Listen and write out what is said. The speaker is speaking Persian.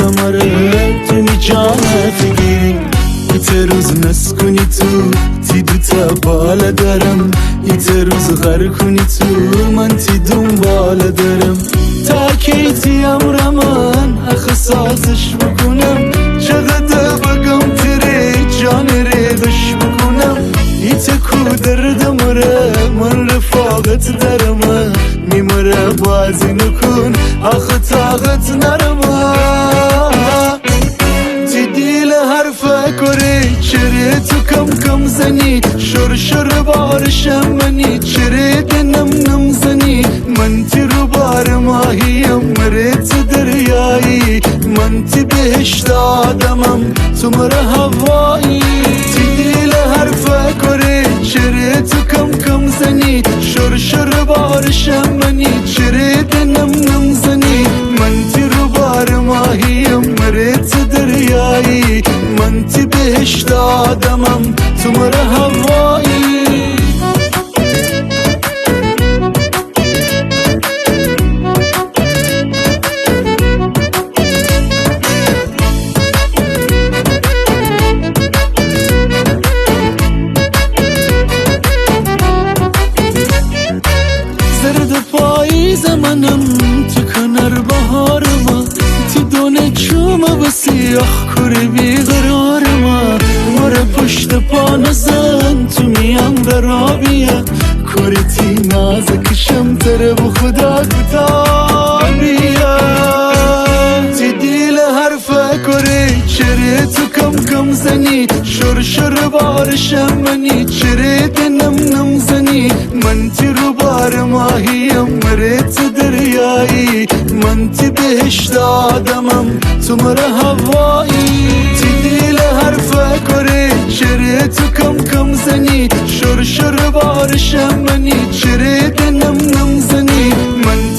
زمره تو می جانت گیری ایت روز نس کنی تو تی دوتا بالا دارم ایت روز غر کنی تو من تی دنبال دارم تا کی تی امر من اخ سازش بکنم چقدر بگم تیره جان ریدش بکنم ایت کو دردم ره من رفاقت درم میمره بازی نکن آخ طاقت نرم تی دیل حرفه کری چره تو کم کم زنی شر شر بارشم منی چره دنم نم زنی من تی رو بار ماهیم مرت دریایی من تی بهشت آدمم تو مره هوایی تی دیل حرفه کری چره تو کم کم زنی شر شر بارشم منی چره دنم نم زنی من تی رو بار ماهیم مرت دریایی من تی بهشت آدمم تو مره هوایی زرد پاییز منم تو کنر بهارم تو دونه چوم و سیاه کره بیقرار مره پشت پا نزن تو میم در آبیه کره تی نازکشم تره و خدا کتابیه تی دیل حرفه کره چره تو کم کم زنی شر شر بارشم منی چره دنم نم زنی من تی رو بار ماهیم مرت دریایی من تی بهشت آدمم تو مره هوایی تی دیل حرفه کره چره تو کم کم زنی شر شر بارشم منی چره دنم نم زنی من